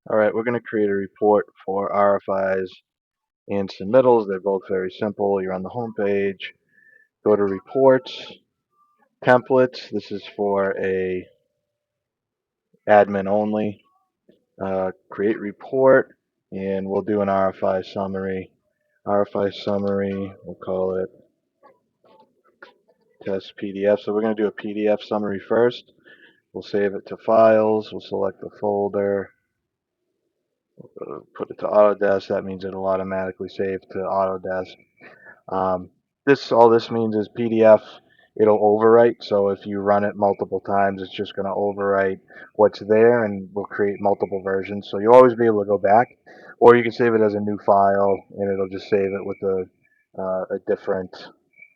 All right, we're going to create a report for RFIs and submittals. They're both very simple. You're on the home page, go to reports, templates. This is for a admin only. Create report, and we'll do an RFI summary. RFI summary, we'll call it test PDF. So we're going to do a PDF summary first. We'll save it to files. We'll select the folder. Put it to Autodesk. That means it'll automatically save to Autodesk. All this means is PDF, it'll overwrite. So if you run it multiple times, it's just going to overwrite what's there, and we'll create multiple versions. So you'll always be able to go back, or you can save it as a new file, and it'll just save it with a different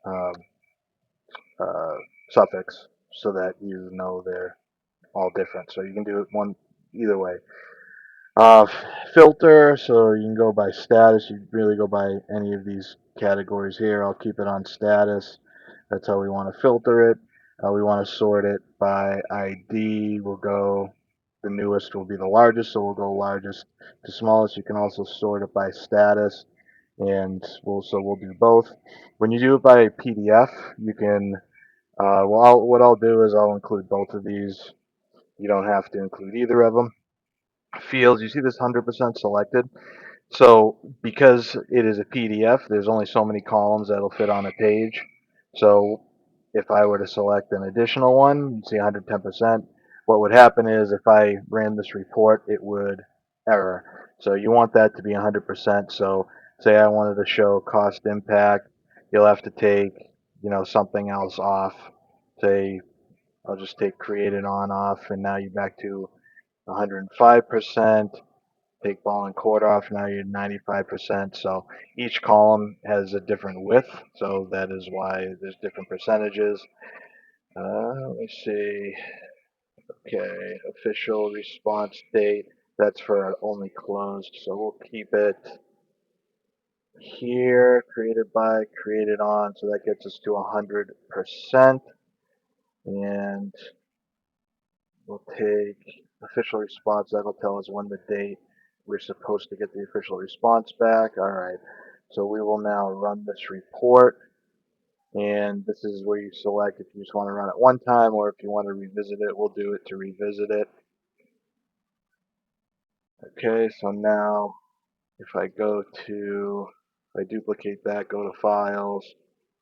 um, uh, suffix, so that you know they're all different. So you can do it either way. Uh, Filter, so you can go by status. You can really go by any of these categories here. I'll keep it on status. That's how we want to filter it. We want to sort it by ID. We'll go, the newest will be the largest, so we'll go largest to smallest. You can also sort it by status, and we'll do both. When you do it by PDF, you can, what I'll do is I'll include both of these. You don't have to include either of them. Fields, you see this 100% selected. So because it is a PDF, there's only so many columns that'll fit on a page. So if I were to select an additional one, you see 110%. What would happen is if I ran this report, it would error. So you want that to be 100%. So say I wanted to show cost impact, you'll have to take, something else off. Say I'll just take created on off, and now you're back to 105%. Take ball and court off, now you're 95%. So each column has a different width, so that is why there's different percentages. Let me see. Okay, official response date. That's for only closed, so we'll keep it here. Created by, created on, so that gets us to 100%. And we'll take official response. That'll tell us when the date we're supposed to get the official response back. All right. So we will now run this report. And this is where you select if you just want to run it one time, or if you want to revisit it, we'll do it to revisit it. Okay, so now if I duplicate that, go to files,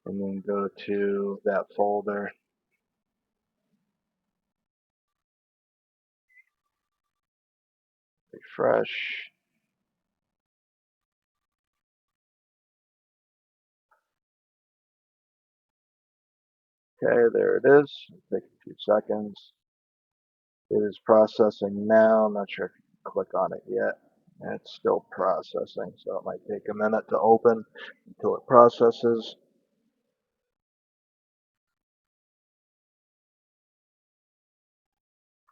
and then go to that folder. Refresh. Okay, there it is. It'll take a few seconds. It is processing now. I'm not sure if you can click on it yet. It's still processing, so it might take a minute to open until it processes.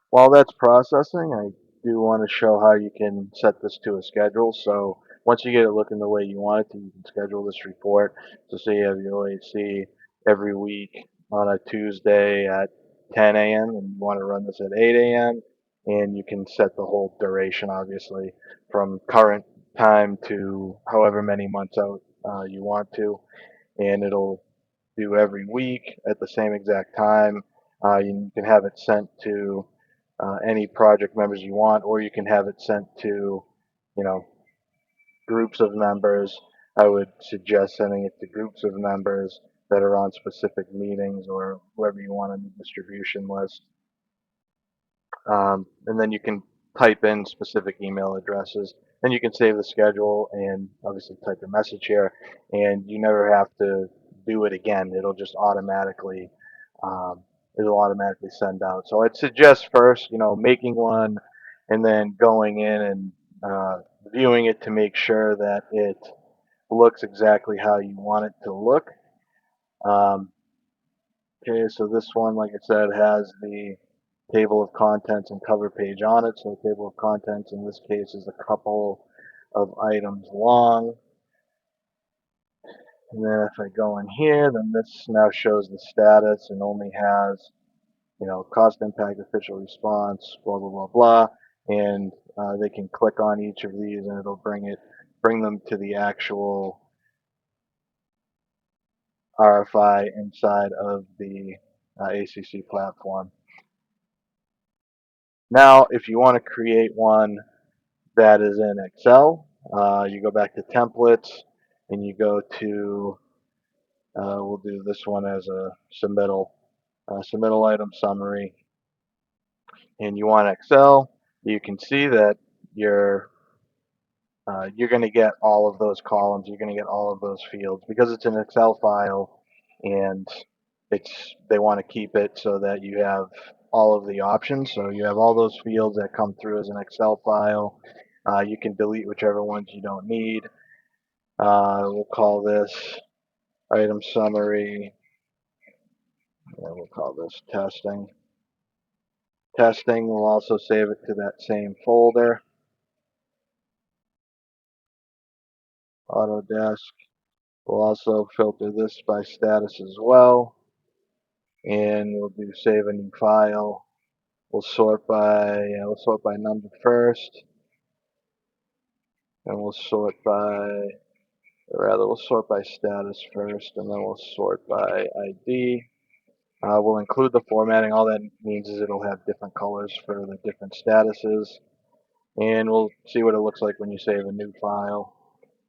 While that's processing, I do want to show how you can set this to a schedule. So once you get it looking the way you want it to, you can schedule this report. So say you have your OAC every week on a Tuesday at 10 a.m. and you want to run this at 8 a.m. and you can set the whole duration, obviously, from current time to however many months out you want to, and it'll do every week at the same exact time. You can have it sent to any project members you want, or you can have it sent to, you know, groups of members. I would suggest sending it to groups of members that are on specific meetings or whoever you want on the distribution list. And then you can type in specific email addresses. Then you can save the schedule and obviously type your message here, and you never have to do it again. Um, it'll automatically send out. So I'd suggest first, making one, and then going in and viewing it to make sure that it looks exactly how you want it to look. Um, okay, so this one, like I said, has the table of contents and cover page on it. So the table of contents in this case is a couple of items long. And then if I go in here, then this now shows the status and only has, cost impact, official response, blah, blah, blah, blah. And they can click on each of these and it'll bring them to the actual RFI inside of the ACC platform. Now, if you want to create one that is in Excel, you go back to templates and you go to, we'll do this one as a submittal item summary, and you want Excel. You can see that you're going to get all of those columns. You're going to get all of those fields because it's an Excel file, and they want to keep it so that you have all of the options. So you have all those fields that come through as an Excel file. You can delete whichever ones you don't need. We'll call this item summary. And we'll call this testing. Testing. We'll also save it to that same folder. Autodesk. We'll also filter this by status as well. And we'll do save a new file. We'll sort by number first, and we'll sort by status first, and then we'll sort by ID. We'll include the formatting. All that means is it'll have different colors for the different statuses, and we'll see what it looks like when you save a new file.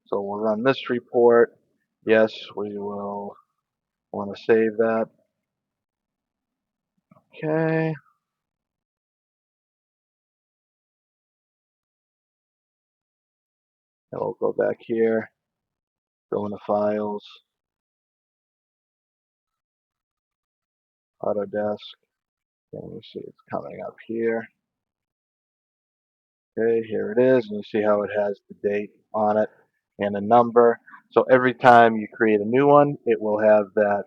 So we'll run this report. Yes, we will want to save that. Okay. And we'll go back here, go into Files, Autodesk, and you see it's coming up here. Okay, here it is, and you see how it has the date on it and a number. So every time you create a new one, it will have that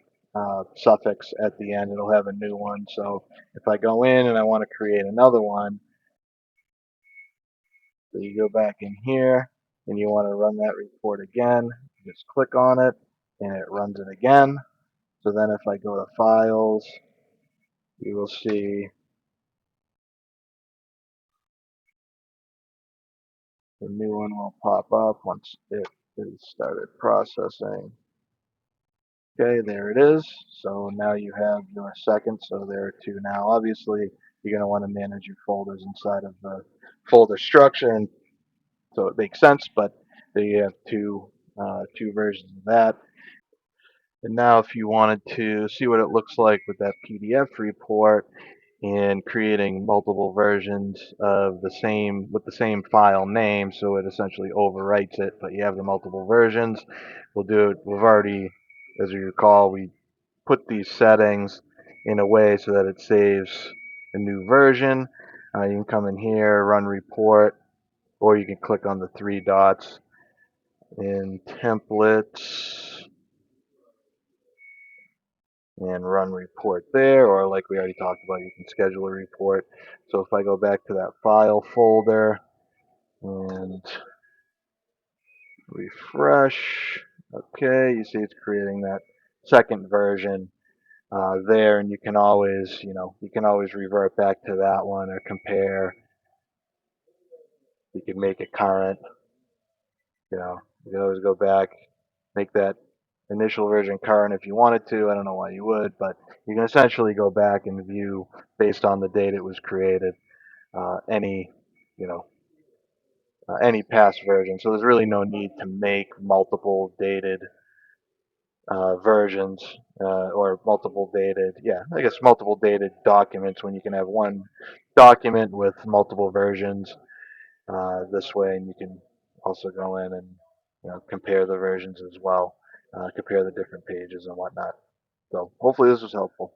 suffix at the end. It'll have a new one. So if I go in and I want to create another one, so you go back in here and you want to run that report again, just click on it and it runs it again. So then if I go to Files, you will see the new one will pop up once it is started processing. Okay, there it is. So now you have your second, so there are two now. Obviously, you're going to want to manage your folders inside of the folder structure, and so it makes sense, but there you have two versions of that. And now if you wanted to see what it looks like with that PDF report, and creating multiple versions of the same with the same file name, so it essentially overwrites it, but you have the multiple versions. We'll do it. We've already, as you recall, we put these settings in a way so that it saves a new version. You can come in here, run report, or you can click on the three dots in templates and run report there, or like we already talked about, you can schedule a report. So if I go back to that file folder and refresh, okay, you see it's creating that second version there, and you can always, revert back to that one or compare. You can make it current. You can always go back, make that initial version current if you wanted to. I don't know why you would, but you can essentially go back and view based on the date it was created any, you know, any past version. So there's really no need to make multiple dated versions or multiple dated documents when you can have one document with multiple versions this way, and you can also go in and compare the versions as well, compare the different pages and whatnot. So hopefully this was helpful.